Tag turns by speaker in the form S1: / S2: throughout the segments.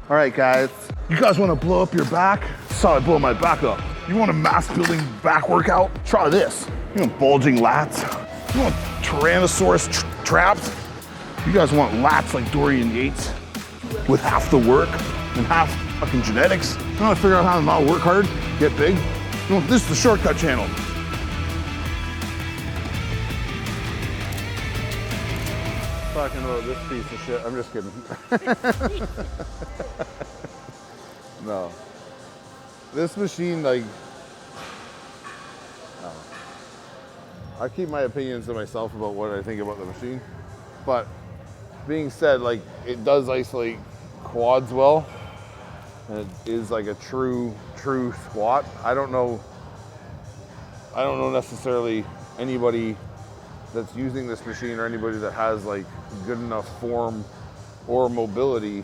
S1: All right, guys. You guys want to blow up your back? Saw I blow my back up. You want a mass building back workout? Try this. You want bulging lats? You want Tyrannosaurus traps? You guys want lats like Dorian Yates with half the work and half fucking genetics? You want to figure out how to not work hard, get big? You want, this is the shortcut channel. Talking about this piece of shit. I'm just kidding. No. This machine, like, I keep my opinions to myself about what I think about the machine. But being said, like, it does isolate quads well. And it is like a true squat. I don't know necessarily anybody that's using this machine or anybody that has like good enough form or mobility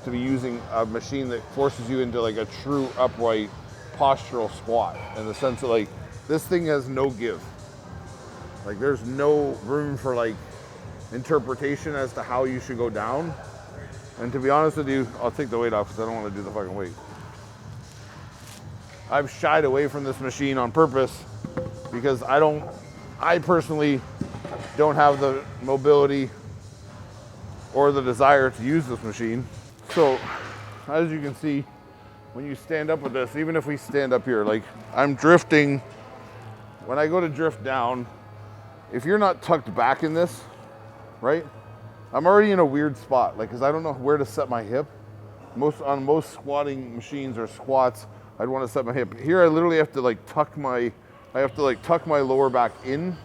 S1: to be using a machine that forces you into like a true upright postural squat, in the sense that like this thing has no give. Like there's no room for like interpretation as to how you should go down. And to be honest with you, I'll take the weight off because I don't want to do the fucking weight. I've shied away from this machine on purpose because I personally don't have the mobility or the desire to use this machine. So as you can see, when you stand up with this, even if we stand up here, like I'm drifting, when I go to drift down, if you're not tucked back in this, right? I'm already in a weird spot, like, cause I don't know where to set my hip. On most squatting machines or squats, I'd want to set my hip. Here I literally have to tuck my lower back in,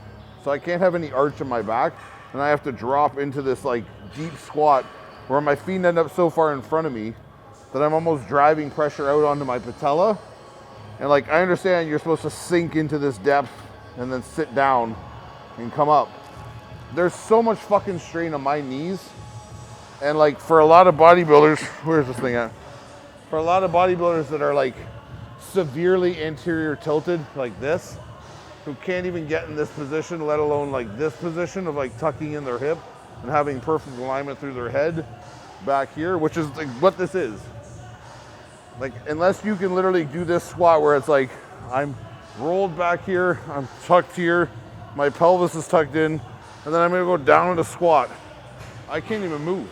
S1: so I can't have any arch in my back, and I have to drop into this like deep squat where my feet end up so far in front of me that I'm almost driving pressure out onto my patella. And like, I understand you're supposed to sink into this depth and then sit down and come up. There's so much fucking strain on my knees. And like for a lot of bodybuilders, where's this thing at? For a lot of bodybuilders that are like severely anterior tilted like this, who can't even get in this position, let alone like this position of like tucking in their hip and having perfect alignment through their head back here, which is like what this is. Like, unless you can literally do this squat where it's like, I'm rolled back here, I'm tucked here, my pelvis is tucked in, and then I'm gonna go down into squat. I can't even move.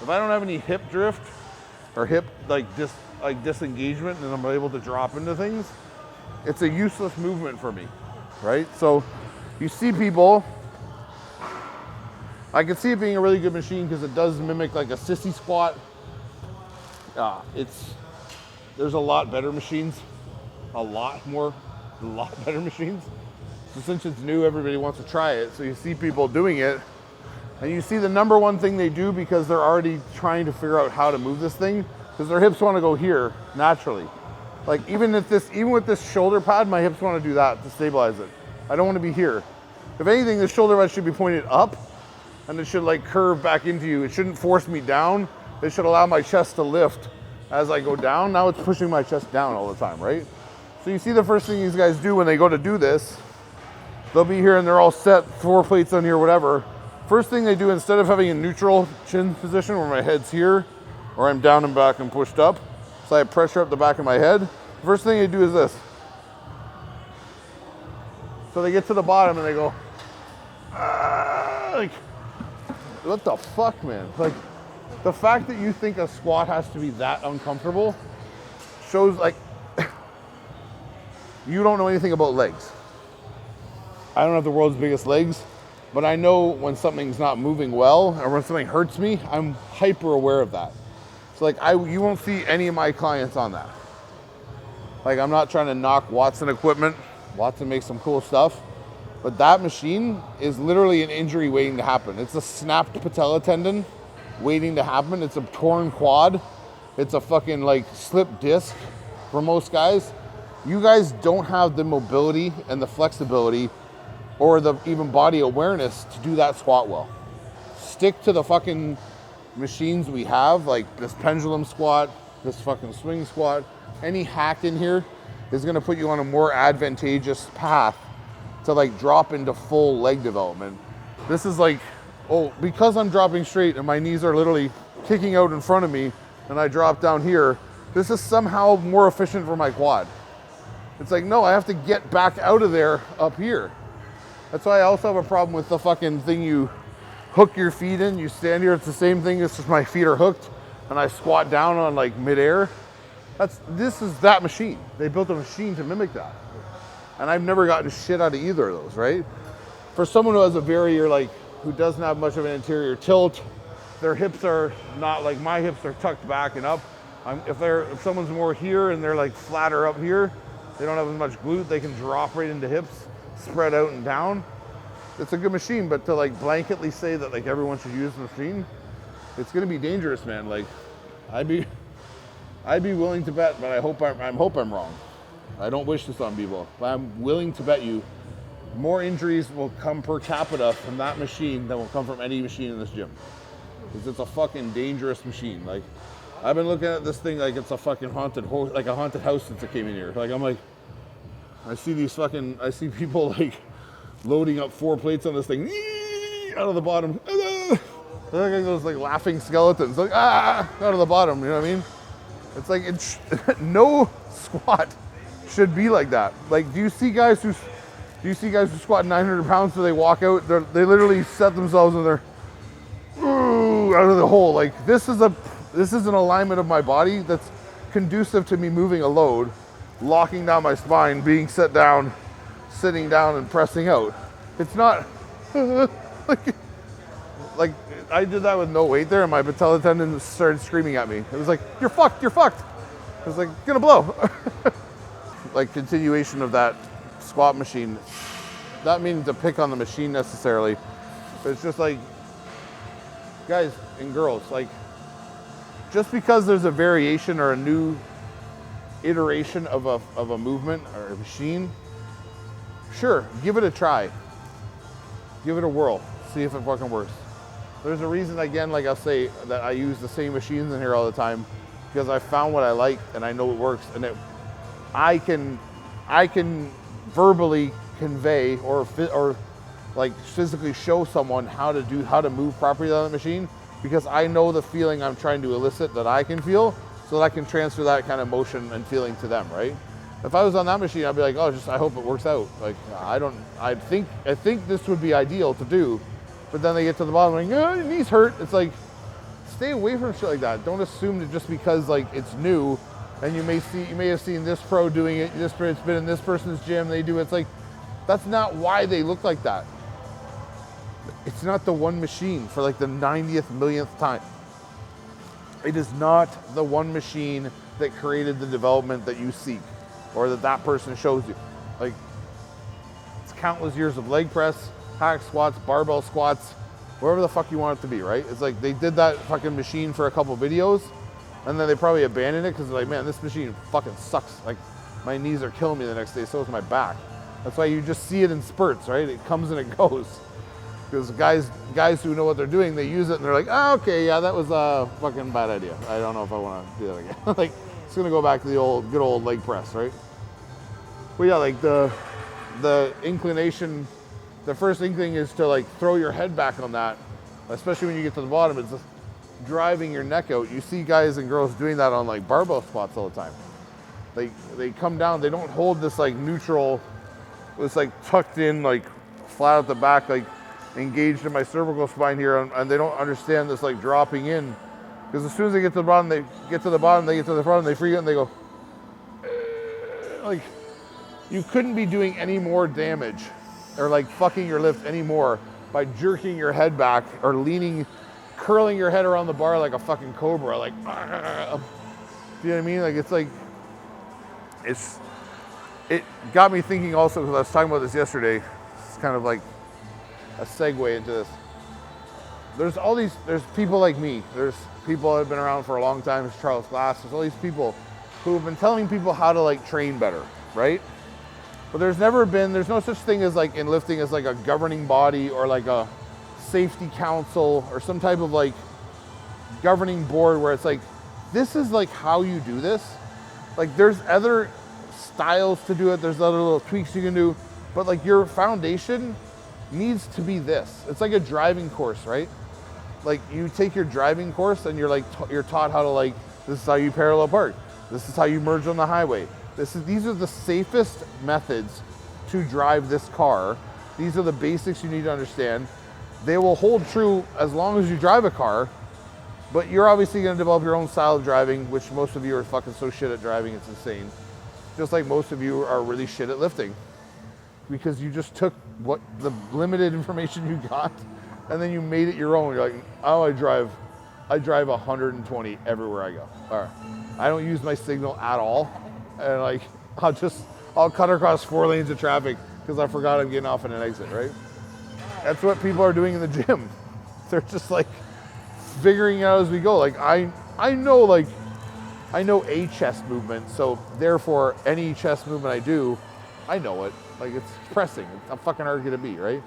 S1: If I don't have any hip drift or hip disengagement and I'm able to drop into things, it's a useless movement for me, right? So you see people, I can see it being a really good machine because it does mimic like a sissy squat. There's a lot better machines, a lot better machines. So since it's new, everybody wants to try it. So you see people doing it, and you see the number one thing they do, because they're already trying to figure out how to move this thing, because their hips want to go here naturally. Like even with this shoulder pad, my hips want to do that to stabilize it. I don't want to be here. If anything, the shoulder pad should be pointed up, and it should like curve back into you. It shouldn't force me down. It should allow my chest to lift as I go down. Now it's pushing my chest down all the time, right? So you see the first thing these guys do when they go to do this, they'll be here and they're all set, 4 plates on here, whatever. First thing they do, instead of having a neutral chin position where my head's here, or I'm down and back and pushed up, so I have pressure up the back of my head, first thing they do is this. So they get to the bottom and they go, like, what the fuck, man? Like, the fact that you think a squat has to be that uncomfortable shows like you don't know anything about legs. I don't have the world's biggest legs, but I know when something's not moving well or when something hurts me, I'm hyper aware of that. So like you won't see any of my clients on that. Like, I'm not trying to knock Watson equipment. Watson makes some cool stuff, but that machine is literally an injury waiting to happen. It's a snapped patella tendon waiting to happen. It's a torn quad. It's a fucking like slip disc for most guys. You guys don't have the mobility and the flexibility or the even body awareness to do that squat well. Stick to the fucking machines we have, like this pendulum squat, this fucking swing squat. Any hack in here is gonna put you on a more advantageous path to like drop into full leg development. This is like, oh, because I'm dropping straight and my knees are literally kicking out in front of me, and I drop down here, this is somehow more efficient for my quad. It's like, no, I have to get back out of there up here. That's why I also have a problem with the fucking thing you hook your feet in. You stand here, it's the same thing, it's just my feet are hooked, and I squat down on like midair. This is that machine. They built a machine to mimic that. And I've never gotten shit out of either of those, right? For someone who has a who doesn't have much of an anterior tilt, their hips are not like my hips are tucked back and up. If someone's more here and they're like flatter up here, they don't have as much glute, they can drop right into hips, spread out and down. It's a good machine, but to like blanketly say that like everyone should use the machine, it's gonna be dangerous, man. Like, I'd be willing to bet, but I hope I'm wrong. I don't wish this on people, but I'm willing to bet you more injuries will come per capita from that machine than will come from any machine in this gym. Because it's a fucking dangerous machine. Like, I've been looking at this thing like it's a fucking haunted house since it came in here. Like, I'm like, I see people like loading up 4 plates on this thing out of the bottom. They're like those like laughing skeletons, like out of the bottom. You know what I mean? It's like no squat should be like that. Like, do you see guys who squat 900 pounds so they walk out? They literally set themselves and they're out of the hole. Like, this is an alignment of my body that's conducive to me moving a load, locking down my spine, being set down, sitting down, and pressing out. It's not like I did that with no weight there, and my patella tendon started screaming at me. It was like, "You're fucked! You're fucked!" I was like, "Gonna blow." Like, continuation of that squat machine. Not meaning to pick on the machine necessarily, but it's just like, guys and girls, like, just because there's a variation or a new iteration of a movement or a machine, sure, give it a try. Give it a whirl. See if it fucking works. There's a reason, again, like I'll say, that I use the same machines in here all the time, because I found what I like and I know it works, and I can verbally convey or like physically show someone how to move properly on the machine, because I know the feeling I'm trying to elicit that I can feel, so that I can transfer that kind of motion and feeling to them, right? If I was on that machine, I'd be like, oh, I hope it works out. Like, I think this would be ideal to do, but then they get to the bottom like, oh, your knees hurt. It's like, stay away from shit like that. Don't assume that just because like it's new, and you may have seen this pro doing it, it's been in this person's gym, they do it. It's like, that's not why they look like that. It's not the one machine for like the 90th millionth time. It is not the one machine that created the development that you seek or that person shows you. Like, it's countless years of leg press, hack squats, barbell squats, wherever the fuck you want it to be, right? It's like they did that fucking machine for a couple videos, and then they probably abandoned it because they're like, man, this machine fucking sucks. Like, my knees are killing me the next day, so is my back. That's why you just see it in spurts, right? It comes and it goes. Because guys who know what they're doing, they use it and they're like, oh, okay, yeah, that was a fucking bad idea. I don't know if I want to do that again. Like, it's gonna go back to the good old leg press, right? But yeah, like the inclination, the first inkling is to like throw your head back on that, especially when you get to the bottom. It's just driving your neck out. You see guys and girls doing that on like barbell squats all the time. They come down, they don't hold this like neutral, it's like tucked in, like flat at the back, like engaged in my cervical spine here, and they don't understand this like dropping in, because as soon as they get to the bottom, they get to the front, and they freak out and they go, like, you couldn't be doing any more damage or like fucking your lift anymore by jerking your head back or curling your head around the bar like a fucking cobra, like, do you know what I mean? Like, it's like, it got me thinking also, because I was talking about this yesterday. It's kind of like a segue into this. There's people like me. There's people that have been around for a long time. There's Charles Glass. There's all these people who have been telling people how to like train better, right? But there's no such thing as like in lifting as like a governing body or like a safety council or some type of like governing board where it's like, this is like how you do this. Like, there's other styles to do it. There's other little tweaks you can do, but like your foundation needs to be this. It's like a driving course, right? Like, you take your driving course and you're taught how to like This is how you parallel park. This is how you merge on the highway. These are the safest methods to drive this car. These are the basics you need to understand. They will hold true as long as you drive a car, but you're obviously going to develop your own style of driving, which most of you are fucking so shit at driving, it's insane. Just like most of you are really shit at lifting, because you just took what the limited information you got and then you made it your own. You're like, oh, I drive 120 everywhere I go. All right. I don't use my signal at all. And like, I'll cut across 4 lanes of traffic because I forgot I'm getting off at an exit, right? That's what people are doing in the gym. They're just like figuring it out as we go. Like I know a chest movement, so therefore any chest movement I do, I know it. Like it's pressing. How fucking hard could it be, right?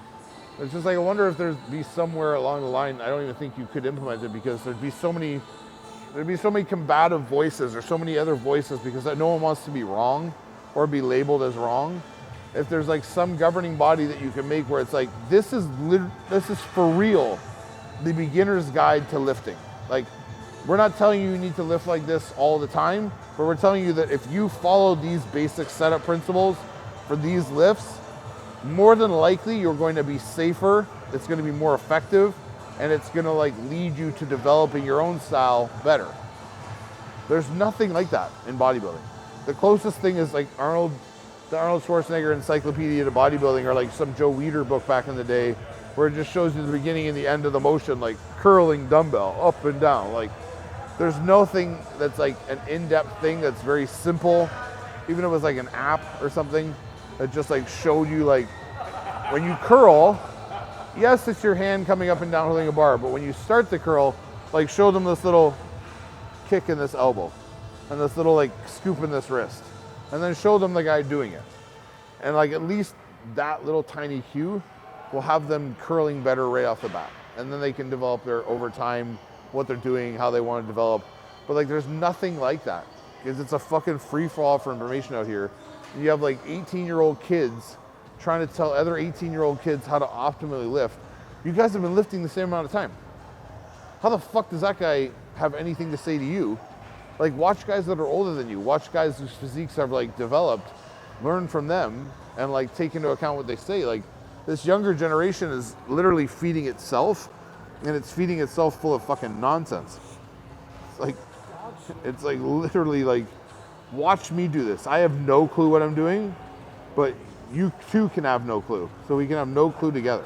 S1: It's just like, I wonder if there'd be somewhere along the line, I don't even think you could implement it, because there'd be so many combative voices or so many other voices, because no one wants to be wrong or be labeled as wrong. If there's like some governing body that you can make where it's like, this is for real, the beginner's guide to lifting. Like, we're not telling you need to lift like this all the time, but we're telling you that if you follow these basic setup principles for these lifts, more than likely you're going to be safer, it's going to be more effective, and it's going to like lead you to developing your own style better. There's nothing like that in bodybuilding. The closest thing is like the Arnold Schwarzenegger Encyclopedia to Bodybuilding, or like some Joe Weider book back in the day, where it just shows you the beginning and the end of the motion, like curling dumbbell up and down. Like, there's nothing that's like an in-depth thing that's very simple. Even if it was like an app or something that just like showed you, like, when you curl, yes, it's your hand coming up and down holding a bar, but when you start the curl, like, show them this little kick in this elbow and this little like scoop in this wrist, and then show them the guy doing it. And like, at least that little tiny cue will have them curling better right off the bat. And then they can develop their, over time, what they're doing, how they want to develop. But like, there's nothing like that, because it's a fucking free-for-all for information out here. You have like 18-year-old kids trying to tell other 18-year-old kids how to optimally lift. You guys have been lifting the same amount of time. How the fuck does that guy have anything to say to you? Like, watch guys that are older than you. Watch guys whose physiques have like developed. Learn from them and like take into account what they say. Like, this younger generation is literally feeding itself, and it's feeding itself full of fucking nonsense. It's like literally like, watch me do this. I have no clue what I'm doing, but you too can have no clue. So we can have no clue together.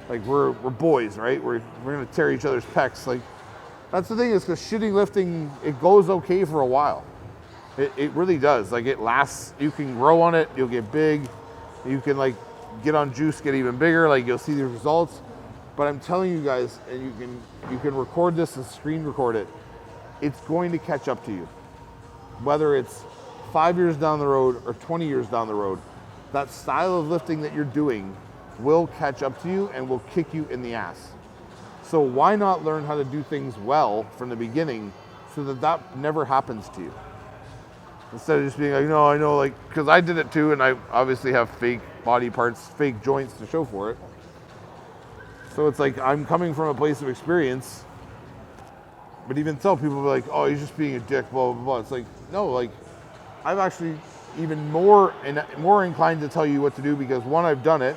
S1: Like, we're boys, right? We're gonna tear each other's pecs. Like, that's the thing, is because shitty lifting, it goes okay for a while. It really does. Like, it lasts. You can grow on it. You'll get big. You can like get on juice, get even bigger. Like, you'll see the results. But I'm telling you guys, and you can record this and screen record it, it's going to catch up to you. Whether it's 5 years down the road or 20 years down the road, that style of lifting that you're doing will catch up to you and will kick you in the ass. So why not learn how to do things well from the beginning, so that that never happens to you? Instead of just being like, no, I know, like, because I did it too, and I obviously have fake body parts, fake joints to show for it. So it's like, I'm coming from a place of experience, but even so, people will be like, oh, he's just being a dick, blah, blah, blah. It's like, no, like, I'm actually even more inclined to tell you what to do, because one, I've done it.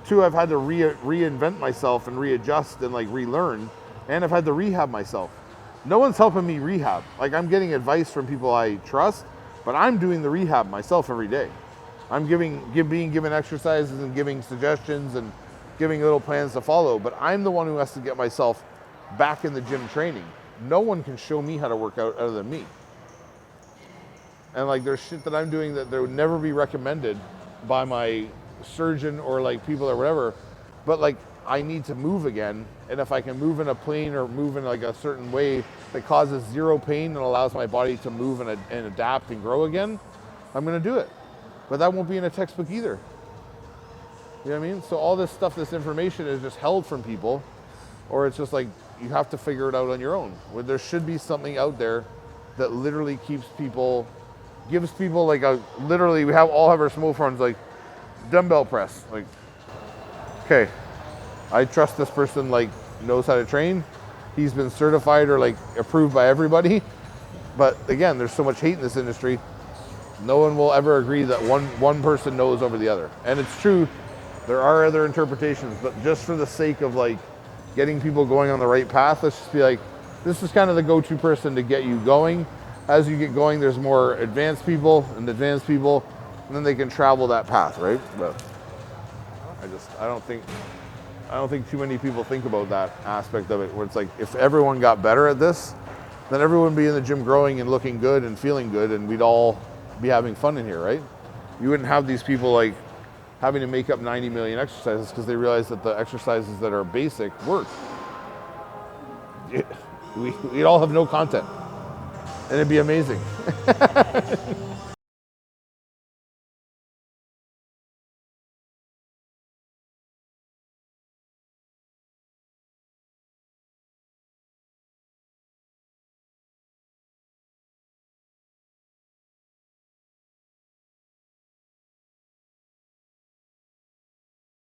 S1: Two, I've had to reinvent myself and readjust and like relearn, and I've had to rehab myself. No one's helping me rehab. Like, I'm getting advice from people I trust, but I'm doing the rehab myself every day. I'm being given exercises and giving suggestions and giving little plans to follow, but I'm the one who has to get myself back in the gym training. No one can show me how to work out other than me. And like, there's shit that I'm doing that there would never be recommended by my surgeon or like people or whatever, but like, I need to move again, and if I can move in a plane or move in like a certain way that causes zero pain and allows my body to move and adapt and grow again, I'm gonna do it. But that won't be in a textbook either. You know what I mean? So all this stuff, this information is just held from people, or it's just like, you have to figure it out on your own. Where there should be something out there that literally gives people like literally, we all have our small forms, like dumbbell press. Like, okay, I trust this person, like, knows how to train. He's been certified or like approved by everybody, But again, there's so much hate in this industry. No one will ever agree that one person knows over the other. And it's true, there are other interpretations, but just for the sake of like getting people going on the right path, let's just be like, this is kind of the go-to person to get you going. As you get going, there's more advanced people, and then they can travel that path, right? But I don't think too many people think about that aspect of it, where it's like, if everyone got better at this, then everyone would be in the gym growing and looking good and feeling good, and we'd all be having fun in here, right? You wouldn't have these people like having to make up 90 million exercises because they realize that the exercises that are basic work. We'd all have no content, and it'd be amazing.